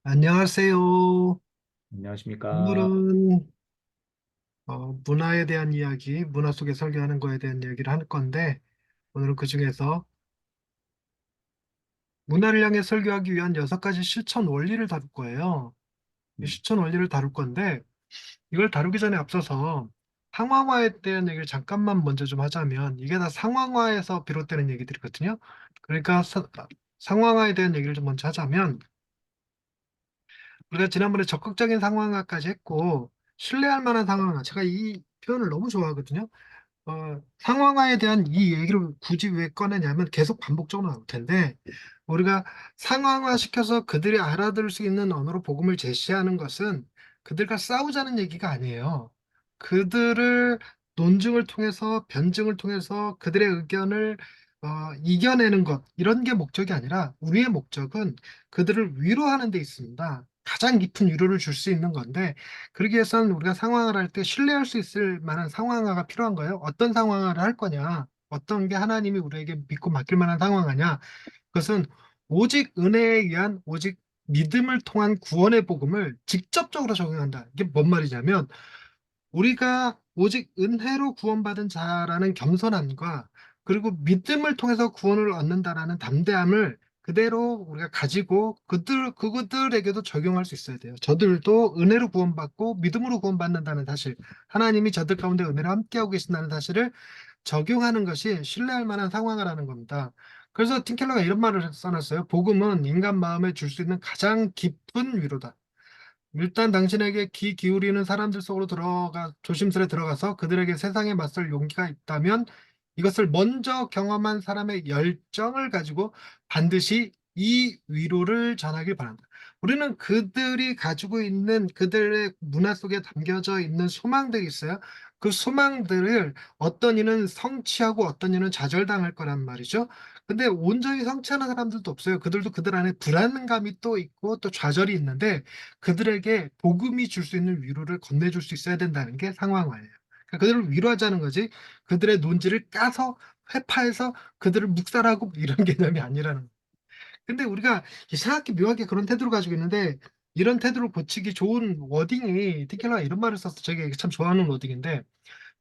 안녕하세요. 안녕하십니까. 오늘은 문화에 대한 이야기, 문화 속에 설계하는 거에 대한 이야기를 할 건데, 오늘은 그중에서 문화를 향해 설계하기 위한 6가지 실천 원리를 다룰 거예요. 이 음, 실천 원리를 다룰 건데, 이걸 다루기 전에 앞서서 상황화에 대한 얘기를 잠깐만 먼저 좀 하자면, 이게 다 상황화에서 비롯되는 얘기들이거든요. 그러니까 상황화에 대한 얘기를 좀 먼저 하자면, 우리가 지난번에 적극적인 상황화까지 했고, 신뢰할 만한 상황화. 제가 이 표현을 너무 좋아하거든요. 상황화에 대한 이 얘기를 굳이 왜 꺼내냐면 계속 반복적으로 나올 텐데, 우리가 상황화 시켜서 그들이 알아들을 수 있는 언어로 복음을 제시하는 것은 그들과 싸우자는 얘기가 아니에요. 그들을 논증을 통해서, 변증을 통해서 그들의 의견을 이겨내는 것, 이런 게 목적이 아니라 우리의 목적은 그들을 위로하는 데 있습니다. 가장 깊은 위로를 줄 수 있는 건데, 그러기 위해서는 우리가 상황을 할 때 신뢰할 수 있을 만한 상황화가 필요한 거예요. 어떤 상황화를 할 거냐, 어떤 게 하나님이 우리에게 믿고 맡길 만한 상황하냐, 그것은 오직 은혜에 의한, 오직 믿음을 통한 구원의 복음을 직접적으로 적용한다. 이게 뭔 말이냐면, 우리가 오직 은혜로 구원받은 자라는 겸손함과, 그리고 믿음을 통해서 구원을 얻는다라는 담대함을 그대로 우리가 가지고 그들에게도 적용할 수 있어야 돼요. 저들도 은혜로 구원받고 믿음으로 구원받는다는 사실, 하나님이 저들 가운데 은혜로 함께하고 계신다는 사실을 적용하는 것이 신뢰할 만한 상황이라는 겁니다. 그래서 팀켈러가 이런 말을 써놨어요. 복음은 인간 마음에 줄 수 있는 가장 깊은 위로다. 일단 당신에게 귀 기울이는 사람들 속으로 조심스레 들어가서 그들에게 세상에 맞설 용기가 있다면 이것을 먼저 경험한 사람의 열정을 가지고 반드시 이 위로를 전하길 바란다. 우리는 그들이 가지고 있는 그들의 문화 속에 담겨져 있는 소망들이 있어요. 그 소망들을 어떤 이는 성취하고 어떤 이는 좌절당할 거란 말이죠. 근데 온전히 성취하는 사람들도 없어요. 그들도 그들 안에 불안감이 또 있고 또 좌절이 있는데, 그들에게 복음이 줄 수 있는 위로를 건네줄 수 있어야 된다는 게 상황화예요. 그러니까 그들을 위로하자는 거지, 그들의 논지를 까서 회파해서 그들을 묵살하고 이런 개념이 아니라는 거예요. 근데 우리가 이상하게 묘하게 그런 태도를 가지고 있는데, 이런 태도를 고치기 좋은 워딩이, 티켈러가 이런 말을 썼어. 제가 이게 참 좋아하는 워딩인데,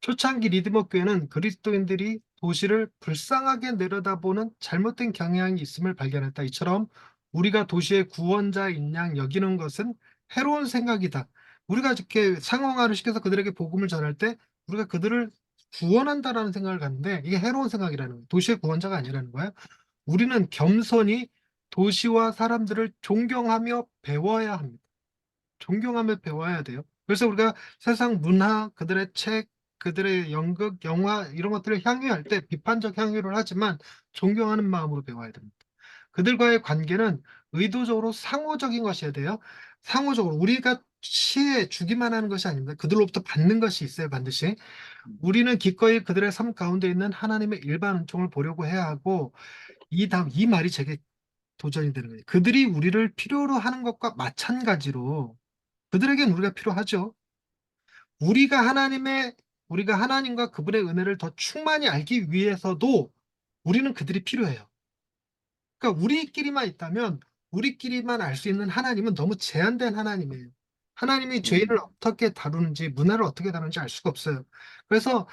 초창기 리드머 교회는 그리스도인들이 도시를 불쌍하게 내려다보는 잘못된 경향이 있음을 발견했다. 이처럼 우리가 도시의 구원자인 양 여기는 것은 해로운 생각이다. 우리가 이렇게 상황화를 시켜서 그들에게 복음을 전할 때 우리가 그들을 구원한다라는 생각을 갖는데, 이게 해로운 생각이라는 거예요. 도시의 구원자가 아니라는 거예요. 우리는 겸손히 도시와 사람들을 존경하며 배워야 합니다. 존경하며 배워야 돼요. 그래서 우리가 세상 문화, 그들의 책, 그들의 연극, 영화 이런 것들을 향유할 때 비판적 향유를 하지만 존경하는 마음으로 배워야 됩니다. 그들과의 관계는 의도적으로 상호적인 것이어야 돼요. 상호적으로 우리가 취해 주기만 하는 것이 아닙니다. 그들로부터 받는 것이 있어요, 반드시. 우리는 기꺼이 그들의 삶 가운데 있는 하나님의 일반 은총을 보려고 해야 하고, 이 말이 제게 도전이 되는 거예요. 그들이 우리를 필요로 하는 것과 마찬가지로 그들에겐 우리가 필요하죠. 우리가 하나님의, 우리가 하나님과 그분의 은혜를 더 충만히 알기 위해서도 우리는 그들이 필요해요. 그러니까 우리끼리만 있다면 우리끼리만 알 수 있는 하나님은 너무 제한된 하나님이에요. 하나님이 죄인을 음, 어떻게 다루는지, 문화를 어떻게 다루는지 알 수가 없어요. 그래서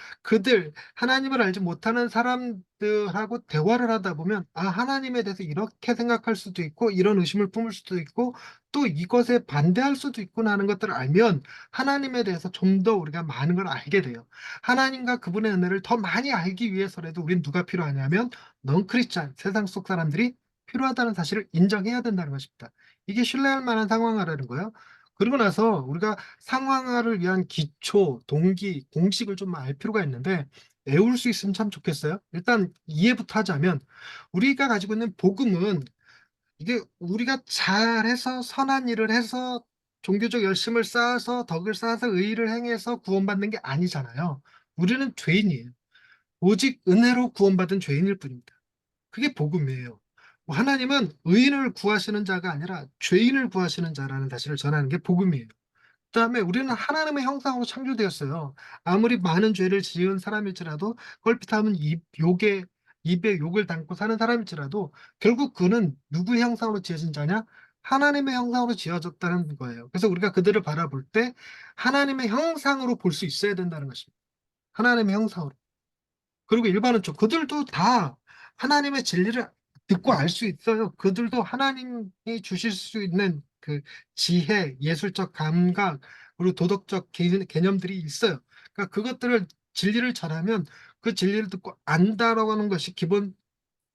하나님을 알지 못하는 사람들하고 대화를 하다 보면, 아, 하나님에 대해서 이렇게 생각할 수도 있고, 이런 의심을 품을 수도 있고, 또 이것에 반대할 수도 있구나 하는 것들을 알면, 하나님에 대해서 좀 더 우리가 많은 걸 알게 돼요. 하나님과 그분의 은혜를 더 많이 알기 위해서라도 우린 누가 필요하냐면, 넌 크리스찬, 세상 속 사람들이 필요하다는 사실을 인정해야 된다는 것입니다. 이게 신뢰할 만한 상황화라는 거예요. 그리고 나서 우리가 상황화를 위한 기초, 동기, 공식을 좀 알 필요가 있는데, 외울 수 있으면 참 좋겠어요. 일단 이해부터 하자면, 우리가 가지고 있는 복음은, 이게 우리가 잘해서 선한 일을 해서 종교적 열심을 쌓아서 덕을 쌓아서 의의를 행해서 구원받는 게 아니잖아요. 우리는 죄인이에요. 오직 은혜로 구원받은 죄인일 뿐입니다. 그게 복음이에요. 하나님은 의인을 구하시는 자가 아니라 죄인을 구하시는 자라는 사실을 전하는 게 복음이에요. 그다음에 우리는 하나님의 형상으로 창조되었어요. 아무리 많은 죄를 지은 사람일지라도, 걸핏하면 입에 욕을 담고 사는 사람일지라도, 결국 그는 누구의 형상으로 지어진 자냐? 하나님의 형상으로 지어졌다는 거예요. 그래서 우리가 그들을 바라볼 때 하나님의 형상으로 볼 수 있어야 된다는 것입니다. 하나님의 형상으로. 그리고 일반은죠. 그들도 다 하나님의 진리를 듣고 알 수 있어요. 그들도 하나님이 주실 수 있는 그 지혜, 예술적 감각, 그리고 도덕적 개념들이 있어요. 그러니까 그것들을 진리를 잘하면 그 진리를 듣고 안다라고 하는 것이 기본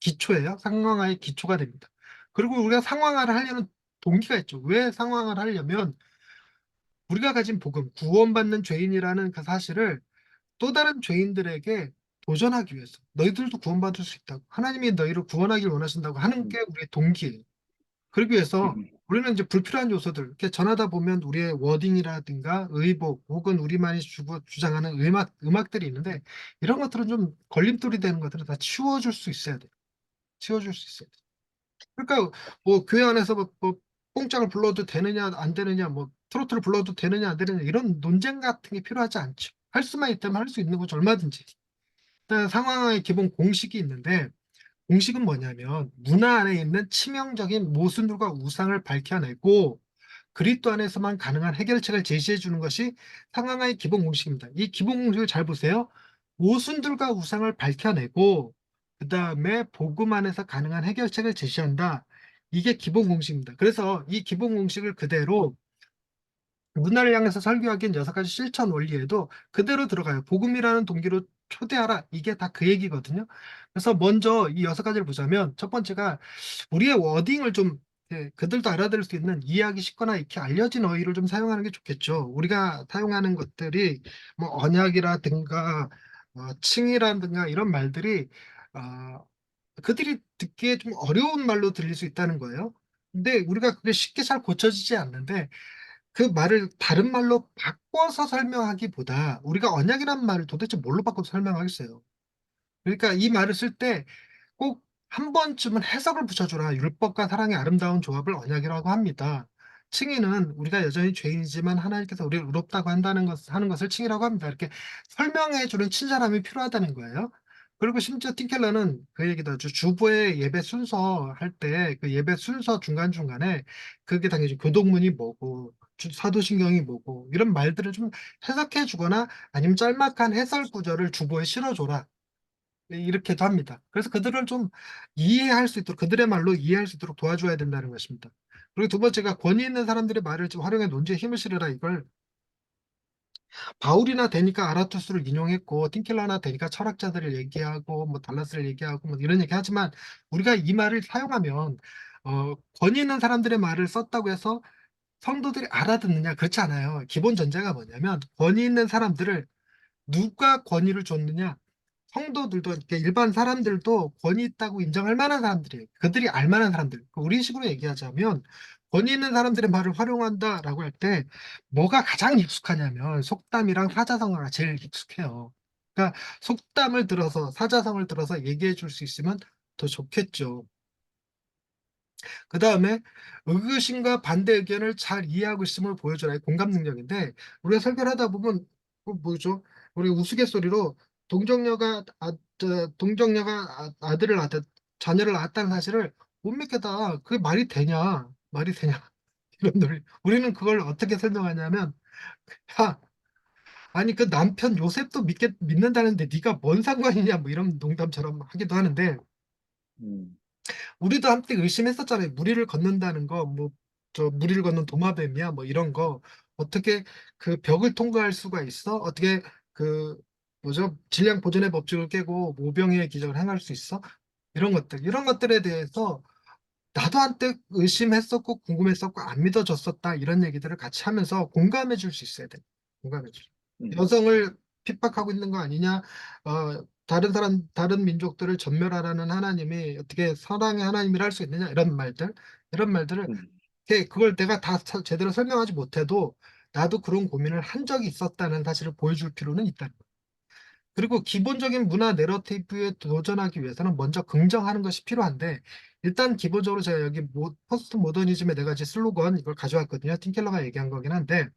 기초예요. 상황화의 기초가 됩니다. 그리고 우리가 상황화를 하려는 동기가 있죠. 왜 상황화를 하려면 우리가 가진 복음, 구원받는 죄인이라는 그 사실을 또 다른 죄인들에게 도전하기 위해서 너희들도 구원받을 수 있다고 하나님이 너희를 구원하길 원하신다고 하는 음, 게 우리의 동기예요. 그러기 위해서 음, 우리는 이제 불필요한 요소들 이렇게 전하다 보면 우리의 워딩이라든가 의복 혹은 우리만이 주장하는 음악들이 있는데 이런 것들은 좀 걸림돌이 되는 것들은 다 치워줄 수 있어야 돼요. 치워줄 수 있어야 돼요. 그러니까 뭐 교회 안에서 뭐 뽕짝을 불러도 되느냐 안 되느냐 뭐 트로트를 불러도 되느냐 안 되느냐 이런 논쟁 같은 게 필요하지 않죠. 할 수만 있다면 할 수 있는 거죠. 얼마든지. 일단 상황의 기본 공식이 있는데 공식은 뭐냐면 문화 안에 있는 치명적인 모순들과 우상을 밝혀내고 그리스도 안에서만 가능한 해결책을 제시해 주는 것이 상황의 기본 공식입니다. 이 기본 공식을 잘 보세요. 모순들과 우상을 밝혀내고 그 다음에 복음 안에서 가능한 해결책을 제시한다. 이게 기본 공식입니다. 그래서 이 기본 공식을 그대로 문화를 향해서 설교하기엔 6가지 실천 원리에도 그대로 들어가요. 복음이라는 동기로 초대하라. 이게 다 그 얘기거든요. 그래서 먼저 이 6가지를 보자면 첫 번째가 우리의 워딩을 좀 그들도 알아들을 수 있는 이해하기 쉽거나 익히 알려진 어휘를 좀 사용하는 게 좋겠죠. 우리가 사용하는 것들이 뭐 언약이라든가 칭이라든가 이런 말들이 어, 그들이 듣기에 좀 어려운 말로 들릴 수 있다는 거예요. 근데 우리가 그게 쉽게 잘 고쳐지지 않는데 그 말을 다른 말로 바꿔서 설명하기보다 우리가 언약이라는 말을 도대체 뭘로 바꿔서 설명하겠어요. 그러니까 이 말을 쓸 때 꼭 한 번쯤은 해석을 붙여줘라. 율법과 사랑의 아름다운 조합을 언약이라고 합니다. 칭의는 우리가 여전히 죄인이지만 하나님께서 우리를 의롭다고 하는 것을 칭의라고 합니다. 이렇게 설명해주는 친절함이 필요하다는 거예요. 그리고 심지어 틴켈러는 그 얘기도 하죠. 주보의 예배 순서 할 때 그 예배 순서 중간중간에 그게 당연히 교동문이 뭐고 사도신경이 뭐고 이런 말들을 좀 해석해 주거나 아니면 짤막한 해설 구절을 주보에 실어줘라. 이렇게도 합니다. 그래서 그들을 좀 이해할 수 있도록 그들의 말로 이해할 수 있도록 도와줘야 된다는 것입니다. 그리고 두 번째가 권위 있는 사람들의 말을 좀 활용해 논지에 힘을 실으라. 이걸 바울이나 데니까 아라투스를 인용했고 틴켈러나 데니까 철학자들을 얘기하고 뭐 달라스를 얘기하고 뭐 이런 얘기 하지만 우리가 이 말을 사용하면 권위 있는 사람들의 말을 썼다고 해서 성도들이 알아듣느냐 그렇지 않아요. 기본 전제가 뭐냐면 권위 있는 사람들을 누가 권위를 줬느냐? 성도들도 이렇게 일반 사람들도 권위 있다고 인정할 만한 사람들이에요. 그들이 알 만한 사람들. 우리 식으로 얘기하자면 권위 있는 사람들의 말을 활용한다라고 할 때 뭐가 가장 익숙하냐면 속담이랑 사자성어가 제일 익숙해요. 그러니까 속담을 들어서 사자성어를 들어서 얘기해 줄 수 있으면 더 좋겠죠. 그 다음에 의구심과 반대 의견을 잘 이해하고 있음을 보여줘라. 공감 능력인데 우리가 설교를 하다 보면 그 뭐죠? 우리 우스갯소리로 동정녀가 아들을 낳았다, 자녀를 낳았다는 사실을 못 믿겠다. 그게 말이 되냐? 말이 되냐? 이런 논리. 우리는 그걸 어떻게 설명하냐면 야, 아니 그 남편 요셉도 믿는다는데 네가 뭔 상관이냐? 뭐 이런 농담처럼 하기도 하는데 음, 우리도 한때 의심했었잖아요. 무리를 걷는다는 거, 뭐, 무리를 걷는 도마뱀이야, 뭐, 이런 거. 어떻게 그 벽을 통과할 수가 있어? 어떻게 그, 뭐죠? 질량 보존의 법칙을 깨고 모병의 기적을 행할 수 있어? 이런 것들에 대해서 나도 한때 의심했었고, 궁금했었고, 안 믿어졌었다. 이런 얘기들을 같이 하면서 공감해 줄 수 있어야 돼. 공감해 줄. 음, 여성을 핍박하고 있는 거 아니냐? 다른 민족들을 전멸하라는 하나님이 어떻게 사랑의 하나님이라 할 수 있느냐? 이런 말들을, 음, 그걸 내가 다 제대로 설명하지 못해도 나도 그런 고민을 한 적이 있었다는 사실을 보여줄 필요는 있다. 그리고 기본적인 문화 내러티브에 도전하기 위해서는 먼저 긍정하는 것이 필요한데, 일단 기본적으로 제가 여기 포스트 모더니즘의 4가지 슬로건 이걸 가져왔거든요. 틴켈러가 얘기한 거긴 한데,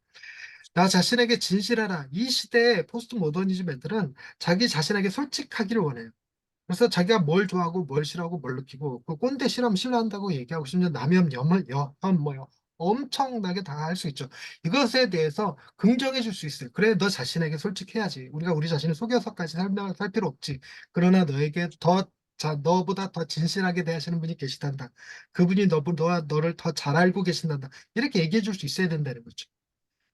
나 자신에게 진실하라. 이 시대의 포스트 모더니즘 애들은 자기 자신에게 솔직하기를 원해요. 그래서 자기가 뭘 좋아하고 뭘 싫어하고 뭘 느끼고 그 꼰대 싫어하면 싫어한다고 얘기하고 심지어 남염, 염, 뭐요 엄청나게 다 할 수 있죠. 이것에 대해서 긍정해 줄 수 있어요. 그래 너 자신에게 솔직해야지. 우리가 우리 자신을 속여서까지 설명할 필요 없지. 그러나 너에게 너보다 더 진실하게 대하시는 분이 계시단다. 그분이 너를 더 잘 알고 계신단다. 이렇게 얘기해 줄 수 있어야 된다는 거죠.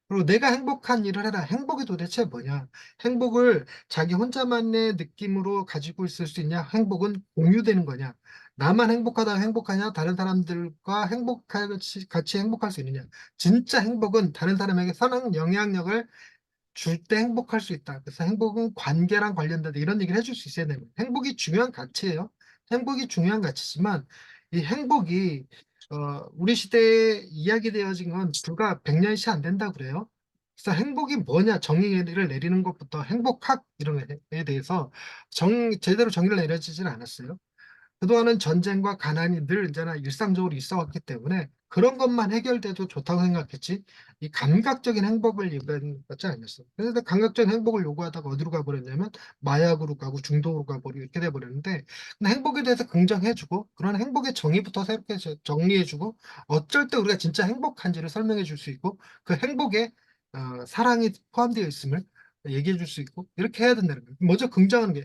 그리고 내가 행복한 일을 해라. 행복이 도대체 뭐냐? 행복을 자기 혼자만의 느낌으로 가지고 있을 수 있냐? 행복은 공유되는 거냐? 나만 행복하다 행복하냐? 다른 사람들과 같이 행복할 수 있느냐? 진짜 행복은 다른 사람에게 선한 영향력을 줄 때 행복할 수 있다. 그래서 행복은 관계랑 관련되다. 이런 얘기를 해줄 수 있어야 됩니다. 행복이 중요한 가치예요. 행복이 중요한 가치지만 이 행복이 우리 시대에 이야기되어진 건 불과 100년이 안 된다 그래요. 그래서 행복이 뭐냐 정의를 내리는 것부터 행복학 이런 거에 대해서 제대로 정의를 내려지질 않았어요. 그동안은 전쟁과 가난이 늘 이제나 일상적으로 있어 왔기 때문에 그런 것만 해결돼도 좋다고 생각했지 이 감각적인 행복을 요구하는 것이 아니었어. 그래서 감각적인 행복을 요구하다가 어디로 가버렸냐면 마약으로 가고 중독으로 가버리고 이렇게 돼버렸는데 근데 행복에 대해서 긍정해주고 그런 행복의 정의부터 새롭게 정리해주고 어쩔 때 우리가 진짜 행복한지를 설명해 줄 수 있고 그 행복에 사랑이 포함되어 있음을 얘기해 줄 수 있고 이렇게 해야 된다는 거예요. 먼저 긍정하는 게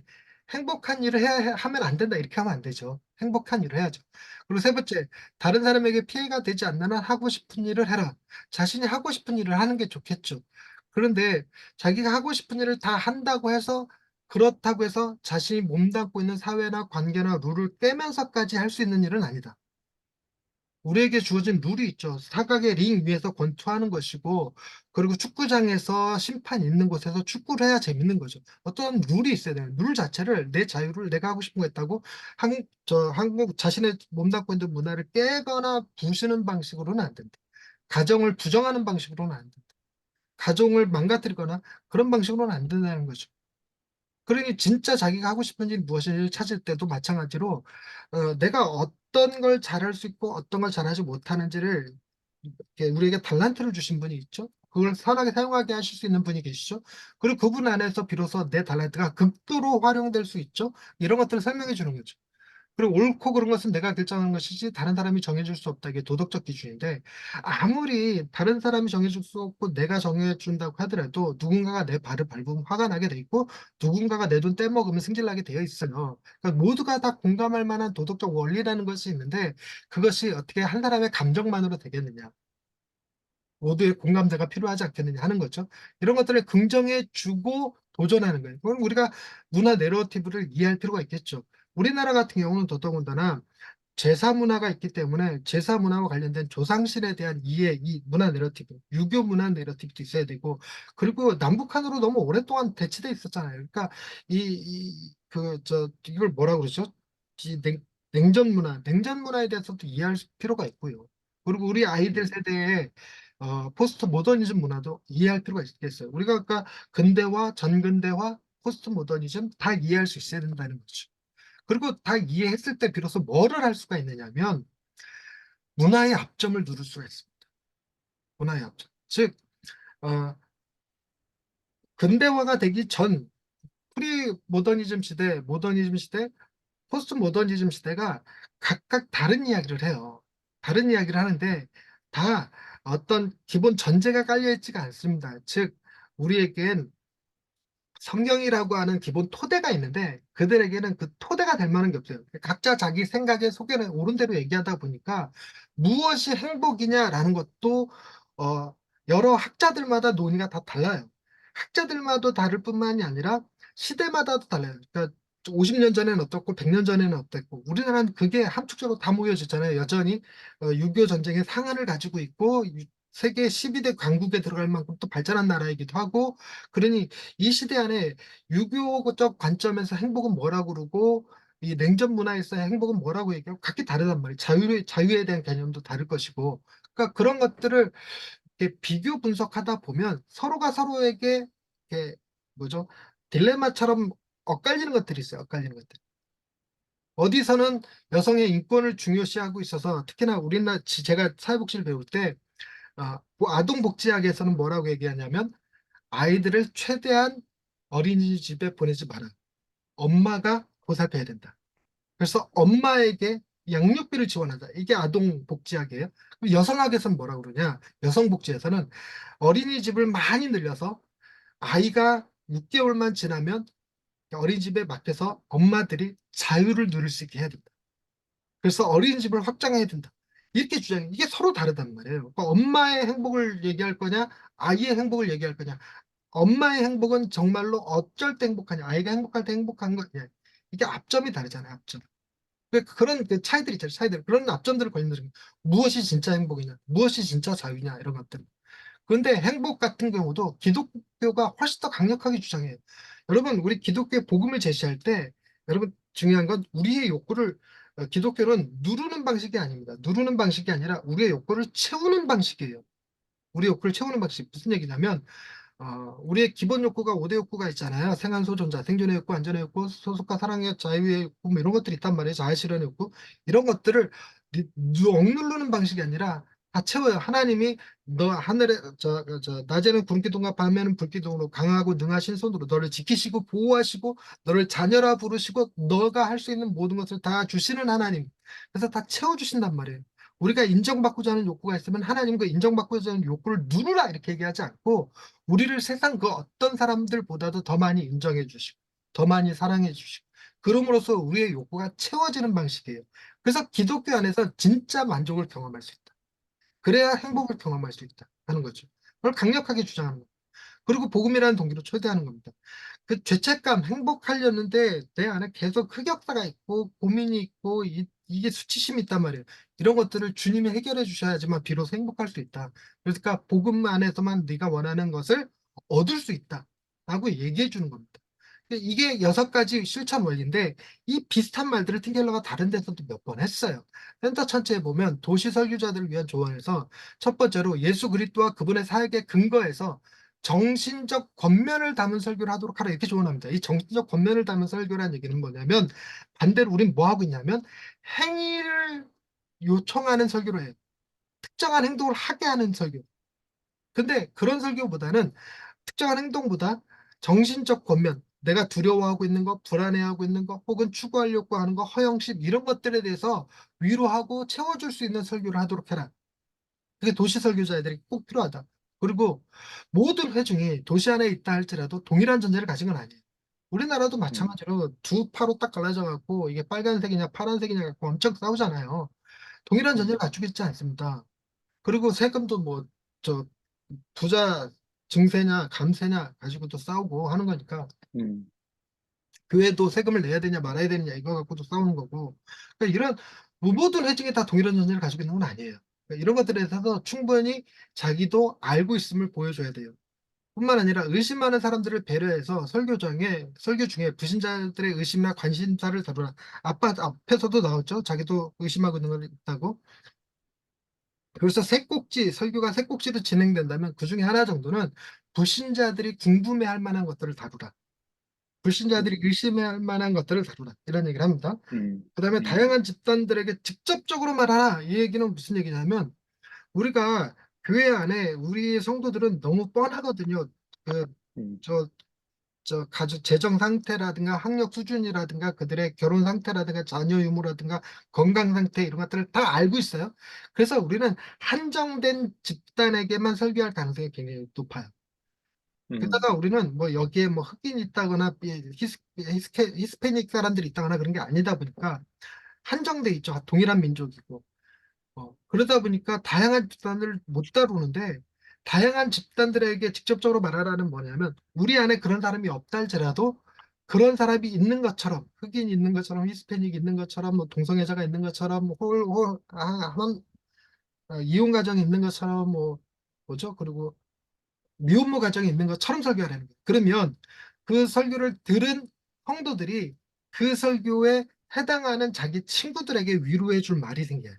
행복한 일을 하면 안 된다. 이렇게 하면 안 되죠. 행복한 일을 해야죠. 그리고 세 번째, 다른 사람에게 피해가 되지 않는 한 하고 싶은 일을 해라. 자신이 하고 싶은 일을 하는 게 좋겠죠. 그런데 자기가 하고 싶은 일을 다 한다고 해서 그렇다고 해서 자신이 몸담고 있는 사회나 관계나 룰을 깨면서까지 할 수 있는 일은 아니다. 우리에게 주어진 룰이 있죠. 사각의 링 위에서 권투하는 것이고, 그리고 축구장에서 심판 있는 곳에서 축구를 해야 재밌는 거죠. 어떤 룰이 있어야 돼요. 룰 자체를 내 자유를 내가 하고 싶은 거 했다고 한국 자신의 몸담고 있는 문화를 깨거나 부수는 방식으로는 안 된다. 가정을 부정하는 방식으로는 안 된다. 가정을 망가뜨리거나 그런 방식으로는 안 된다는 거죠. 그러니 진짜 자기가 하고 싶은 일 무엇인지를 찾을 때도 마찬가지로 내가 어떤 걸 잘할 수 있고 어떤 걸 잘하지 못하는지를 이렇게 우리에게 달란트를 주신 분이 있죠. 그걸 선하게 사용하게 하실 수 있는 분이 계시죠. 그리고 그분 안에서 비로소 내 달란트가 극도로 활용될 수 있죠. 이런 것들을 설명해 주는 거죠. 그리고 옳고 그른 것은 내가 결정하는 것이지 다른 사람이 정해줄 수 없다. 이게 도덕적 기준인데 아무리 다른 사람이 정해줄 수 없고 내가 정해준다고 하더라도 누군가가 내 발을 밟으면 화가 나게 돼 있고 누군가가 내 돈 떼먹으면 승질나게 되어 있어요. 그러니까 모두가 다 공감할 만한 도덕적 원리라는 것이 있는데 그것이 어떻게 한 사람의 감정만으로 되겠느냐. 모두의 공감대가 필요하지 않겠느냐 하는 거죠. 이런 것들을 긍정해 주고 도전하는 거예요. 그럼 우리가 문화 내러티브를 이해할 필요가 있겠죠. 우리나라 같은 경우는 더더군다나 제사 문화가 있기 때문에 제사 문화와 관련된 조상실에 대한 이해, 이 문화 내러티브, 유교 문화 내러티브도 있어야 되고, 그리고 남북한으로 너무 오랫동안 대치돼 있었잖아요. 그러니까 이걸 뭐라 그러죠? 이 냉전 문화에 대해서도 이해할 필요가 있고요. 그리고 우리 아이들 세대의 포스트 모더니즘 문화도 이해할 필요가 있겠어요. 우리가 아까 근대화, 전근대화, 포스트 모더니즘 다 이해할 수 있어야 된다는 거죠. 그리고 다 이해했을 때 비로소 뭐를 할 수가 있느냐면 문화의 합점을 누릴 수가 있습니다. 문화의 합점. 즉, 어, 근대화가 되기 전 프리 모더니즘 시대, 모더니즘 시대, 포스트 모더니즘 시대가 각각 다른 이야기를 해요. 다른 이야기를 하는데 다 어떤 기본 전제가 깔려 있지가 않습니다. 즉, 우리에겐 성경이라고 하는 기본 토대가 있는데 그들에게는 그 토대가 될 만한 게 없어요. 각자 자기 생각에 속에는 옳은 대로 얘기하다 보니까 무엇이 행복이냐라는 것도 어, 여러 학자들마다 논의가 다 달라요. 학자들마다 다를 뿐만이 아니라 시대마다도 달라요. 그러니까 50년 전에는 어떻고 100년 전에는 어땠고 우리나라는 그게 함축적으로 다 모여졌잖아요. 여전히 6.25 전쟁의 상흔을 가지고 있고 세계 12대 강국에 들어갈 만큼 또 발전한 나라이기도 하고 그러니 이 시대 안에 유교적 관점에서 행복은 뭐라고 그러고 이 냉전 문화에서의 행복은 뭐라고 얘기하고 각기 다르단 말이에요. 자유에 대한 개념도 다를 것이고. 그러니까 그런 것들을 이렇게 비교 분석하다 보면 서로가 서로에게 이렇게 뭐죠? 딜레마처럼 엇갈리는 것들이 있어요. 엇갈리는 것들. 어디서는 여성의 인권을 중요시하고 있어서 특히나 우리나라 제가 사회복지를 배울 때 뭐 아동복지학에서는 뭐라고 얘기하냐면 아이들을 최대한 어린이집에 보내지 마라. 엄마가 보살펴야 된다. 그래서 엄마에게 양육비를 지원한다. 이게 아동복지학이에요. 그럼 여성학에서는 뭐라 그러냐? 여성복지에서는 어린이집을 많이 늘려서 아이가 6개월만 지나면 어린이집에 맡겨서 엄마들이 자유를 누릴 수 있게 해야 된다. 그래서 어린이집을 확장해야 된다. 이렇게 주장해. 이게 서로 다르단 말이에요. 그러니까 엄마의 행복을 얘기할 거냐, 아이의 행복을 얘기할 거냐. 엄마의 행복은 정말로 어쩔 때 행복하냐, 아이가 행복할 때 행복한 거냐. 이게 압점이 다르잖아요, 압점. 그런 그 차이들이 있잖아요, 차이들. 그런 압점들을 걸리는 무엇이 진짜 행복이냐, 무엇이 진짜 자유냐, 이런 것들. 그런데 행복 같은 경우도 기독교가 훨씬 더 강력하게 주장해요. 여러분, 우리 기독교의 복음을 제시할 때, 여러분, 중요한 건 우리의 욕구를, 기독교는 누르는 방식이 아닙니다. 누르는 방식이 아니라 우리의 욕구를 채우는 방식이에요. 우리의 욕구를 채우는 방식. 무슨 얘기냐면, 우리의 기본 욕구가 5대 욕구가 있잖아요. 생활소존자, 생존의 욕구, 안전의 욕구, 소속과 사랑의 자유의 욕구, 뭐 이런 것들이 있단 말이에요. 자아실현의 욕구. 이런 것들을 억누르는 방식이 아니라 다 채워요. 하나님이 너 하늘에, 낮에는 구름기둥과 밤에는 불기둥으로 강하고 능하신 손으로 너를 지키시고 보호하시고 너를 자녀라 부르시고 너가 할 수 있는 모든 것을 다 주시는 하나님. 그래서 다 채워주신단 말이에요. 우리가 인정받고자 하는 욕구가 있으면 하나님 그 인정받고자 하는 욕구를 누르라 이렇게 얘기하지 않고 우리를 세상 그 어떤 사람들보다도 더 많이 인정해 주시고 더 많이 사랑해 주시고 그럼으로써 우리의 욕구가 채워지는 방식이에요. 그래서 기독교 안에서 진짜 만족을 경험할 수 있다. 그래야 행복을 경험할 수 있다 하는 거죠. 그걸 강력하게 주장하는 거예요. 그리고 복음이라는 동기로 초대하는 겁니다. 그 죄책감, 행복하려는데 내 안에 계속 흑역사가 있고 고민이 있고 이게 수치심이 있단 말이에요. 이런 것들을 주님이 해결해 주셔야지만 비로소 행복할 수 있다. 그러니까 복음 안에서만 네가 원하는 것을 얻을 수 있다. 라고 얘기해 주는 겁니다. 이게 6가지 실천 원리인데 이 비슷한 말들을 틴켈러가 다른 데서도 몇 번 했어요. 센터 천체에 보면 도시 설교자들을 위한 조언에서 첫 번째로 예수 그리스도와 그분의 사역의 근거에서 정신적 권면을 담은 설교를 하도록 하라 이렇게 조언합니다. 이 정신적 권면을 담은 설교라는 얘기는 뭐냐면 반대로 우린 뭐 하고 있냐면 행위를 요청하는 설교를 해요. 특정한 행동을 하게 하는 설교. 근데 그런 설교보다는 특정한 행동보다 정신적 권면, 내가 두려워하고 있는 거, 불안해하고 있는 거, 혹은 추구하려고 하는 거, 허영심 이런 것들에 대해서 위로하고 채워줄 수 있는 설교를 하도록 해라. 그게 도시 설교자들이 꼭 필요하다. 그리고 모든 회중이 도시 안에 있다 할지라도 동일한 전제를 가진 건 아니에요. 우리나라도 음, 마찬가지로 두 파로 딱 갈라져 갖고 이게 빨간색이냐 파란색이냐 갖고 엄청 싸우잖아요. 동일한 전제를 음, 갖추고 있지 않습니다. 그리고 세금도 뭐 저 부자 증세냐 감세냐 가지고도 싸우고 하는 거니까 음, 교회도 세금을 내야 되냐 말아야 되느냐 이거 갖고도 싸우는 거고 그러니까 이런 뭐 모든 회중이 다 동일한 전제를 가지고 있는 건 아니에요. 그러니까 이런 것들에 대해서 충분히 자기도 알고 있음을 보여줘야 돼요. 뿐만 아니라 의심하는 사람들을 배려해서 설교 중에 불신자들의 의심이나 관심사를 다루라. 아빠 앞에서도 나왔죠. 자기도 의심하고 있는 걸 있다고. 그래서 설교가 세 꼭지로 진행된다면 그 중에 하나 정도는 불신자들이 궁금해할 만한 것들을 다루라. 불신자들이 음, 의심할 만한 것들을 다루라. 이런 얘기를 합니다. 그다음에 음, 다양한 집단들에게 직접적으로 말하라. 이 얘기는 무슨 얘기냐면 우리가 교회 안에 우리 성도들은 너무 뻔하거든요. 그, 음, 저, 가족 재정 상태라든가 학력 수준이라든가 그들의 결혼 상태라든가 자녀 유무라든가 건강 상태 이런 것들을 다 알고 있어요. 그래서 우리는 한정된 집단에게만 설교할 가능성이 굉장히 높아요. 음, 게다가 우리는 뭐 여기에 뭐 흑인이 있다거나 히스패닉 사람들이 있다거나 그런 게 아니다 보니까 한정돼 있죠. 동일한 민족이고. 그러다 보니까 다양한 집단을 못 다루는데 다양한 집단들에게 직접적으로 말하라는 뭐냐면 우리 안에 그런 사람이 없다 할지라도 그런 사람이 있는 것처럼 흑인이 있는 것처럼 히스패닉이 있는 것처럼 뭐 동성애자가 있는 것처럼 이혼 가정이 있는 것처럼 뭐 뭐죠? 그리고 미혼모 가정이 있는 것처럼 설교하라는 거예요. 그러면 그 설교를 들은 성도들이 그 설교에 해당하는 자기 친구들에게 위로해 줄 말이 생겨요.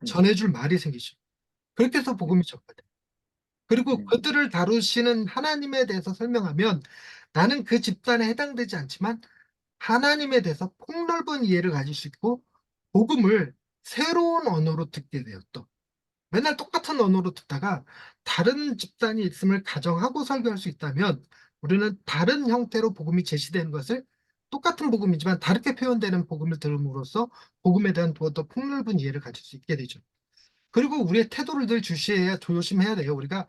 음, 전해줄 말이 생기죠. 그렇게 해서 복음이 전파돼요. 그리고 음, 그들을 다루시는 하나님에 대해서 설명하면 나는 그 집단에 해당되지 않지만 하나님에 대해서 폭넓은 이해를 가질 수 있고 복음을 새로운 언어로 듣게 돼요. 또 맨날 똑같은 언어로 듣다가 다른 집단이 있음을 가정하고 설교할 수 있다면 우리는 다른 형태로 복음이 제시되는 것을 똑같은 복음이지만 다르게 표현되는 복음을 들음으로써 복음에 대한 더 폭넓은 이해를 가질 수 있게 되죠. 그리고 우리의 태도를 늘 주시해야 조심해야 돼요. 우리가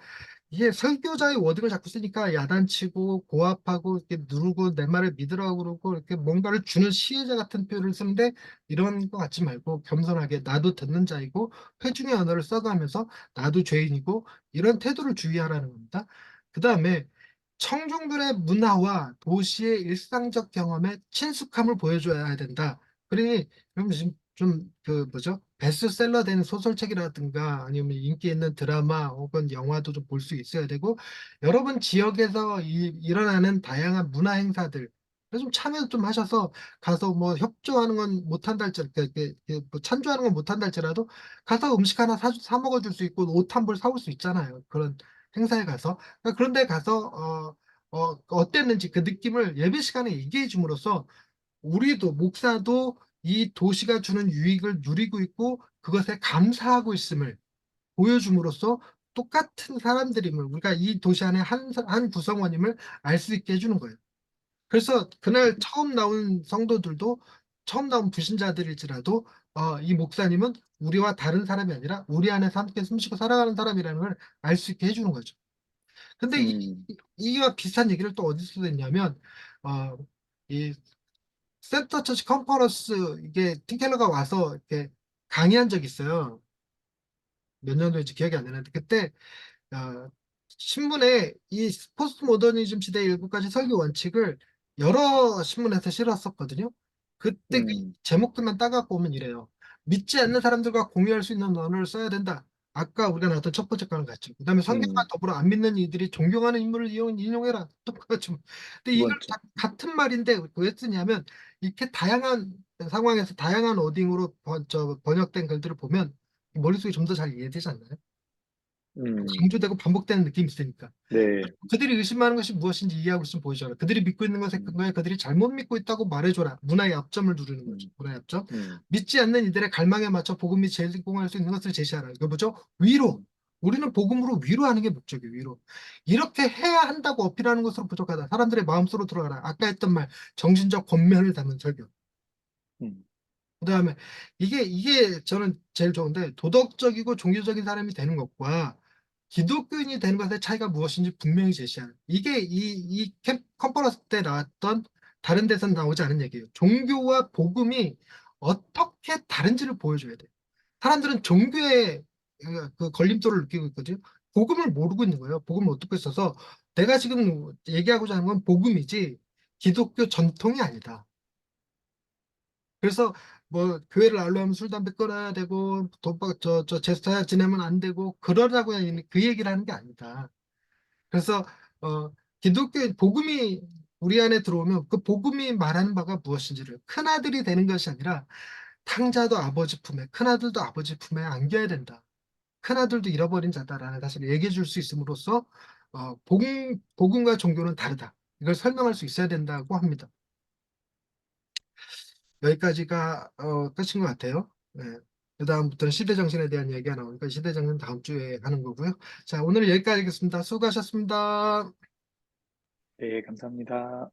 이게 설교자의 워딩을 자꾸 쓰니까 야단치고 고압하고 이렇게 누르고 내 말을 믿으라고 그러고 이렇게 뭔가를 주는 시혜자 같은 표현을 쓰는데 이런 거 갖지 말고 겸손하게 나도 듣는 자이고 회중의 언어를 써가면서 나도 죄인이고 이런 태도를 주의하라는 겁니다. 그 다음에 청중들의 문화와 도시의 일상적 경험에 친숙함을 보여줘야 된다. 그러니 여러분 지금 좀 그 뭐죠? 베스트셀러 된 소설책이라든가 아니면 인기 있는 드라마 혹은 영화도 좀 볼 수 있어야 되고 여러분 지역에서 일어나는 다양한 문화 행사들 좀 참여 좀 하셔서 가서 뭐 협조하는 건 못한다 할지 뭐 찬조하는 건 못한다 할지라도 가서 음식 하나 사 먹어줄 수 있고 옷 한 벌 사올 수 있잖아요. 그런 행사에 가서 그러니까 그런 데 가서 어땠는지 그 느낌을 예배 시간에 얘기해 줌으로써 우리도 목사도 이 도시가 주는 유익을 누리고 있고 그것에 감사하고 있음을 보여줌으로써 똑같은 사람들임을 우리가 이 도시 안에 한 구성원임을 알 수 있게 해주는 거예요. 그래서 그날 처음 나온 성도들도 처음 나온 불신자들일지라도 이 목사님은 우리와 다른 사람이 아니라 우리 안에서 함께 숨쉬고 살아가는 사람이라는 걸 알 수 있게 해주는 거죠. 근데 음, 이와 비슷한 얘기를 또 어디서 했냐면 어, 이 센터 처치 컨퍼런스 이게 팀켈러가 와서 이렇게 강의한 적이 있어요. 몇 년도인지 기억이 안 나는데 그때 어, 신문에 이 포스트 모더니즘 시대의 일곱 가지 설교 원칙을 여러 신문에서 실었었거든요. 그때 그 음, 제목들만 따갖고 오면 이래요. 믿지 않는 사람들과 공유할 수 있는 언어를 써야 된다. 아까 우리가 나왔던 첫 번째 거랑 같죠. 그다음에 성경과 음, 더불어 안 믿는 이들이 존경하는 인물을 인용해라. 똑같죠. 근데 두 이걸 번째. 같은 말인데 왜 쓰냐면 이렇게 다양한 상황에서 다양한 어딩으로 번역된 글들을 보면 머릿속에 좀 더 잘 이해되지 않나요? 음, 강조되고 반복되는 느낌이 있으니까. 네. 그들이 의심하는 것이 무엇인지 이해하고 있으면 보여줘라. 그들이 믿고 있는 것에 음, 근거해 그들이 잘못 믿고 있다고 말해줘라. 문화의 압점을 누르는 거죠. 음, 문화의 압점. 음, 믿지 않는 이들의 갈망에 맞춰 복음이 제공할 수 있는 것을 제시하라. 이거 뭐죠? 위로. 우리는 복음으로 위로하는 게 목적이에요. 위로. 이렇게 해야 한다고 어필하는 것으로 부족하다. 사람들의 마음속으로 들어가라. 아까 했던 말, 정신적 권면을 담은 설교. 음, 그다음에 이게 저는 제일 좋은데 도덕적이고 종교적인 사람이 되는 것과 기독교인이 되는 것의 차이가 무엇인지 분명히 제시하는 이게 이 컨퍼런스 때 나왔던 다른 데선 나오지 않은 얘기예요. 종교와 복음이 어떻게 다른지를 보여줘야 돼. 사람들은 종교의 그 걸림돌을 느끼고 있거든요. 복음을 모르고 있는 거예요. 복음을 어떻게 써서 내가 지금 얘기하고자 하는 건 복음이지 기독교 전통이 아니다. 그래서 뭐 교회를 알로하면 술 담배 끊어야 되고 독박 저 제스처 지내면 안 되고 그러라고 그 얘기를 하는 게 아니다. 그래서 어 기독교 복음이 우리 안에 들어오면 그 복음이 말하는 바가 무엇인지를 큰아들이 되는 것이 아니라 탕자도 아버지 품에 큰아들도 아버지 품에 안겨야 된다. 큰아들도 잃어버린 자다라는 사실을 얘기해 줄 수 있음으로써 복음과 종교는 다르다. 이걸 설명할 수 있어야 된다고 합니다. 여기까지가 끝인 것 같아요. 네. 그다음부터는 시대정신에 대한 얘기가 나오니까 시대정신 다음 주에 하는 거고요. 자, 오늘 여기까지 하겠습니다. 수고하셨습니다. 네, 감사합니다.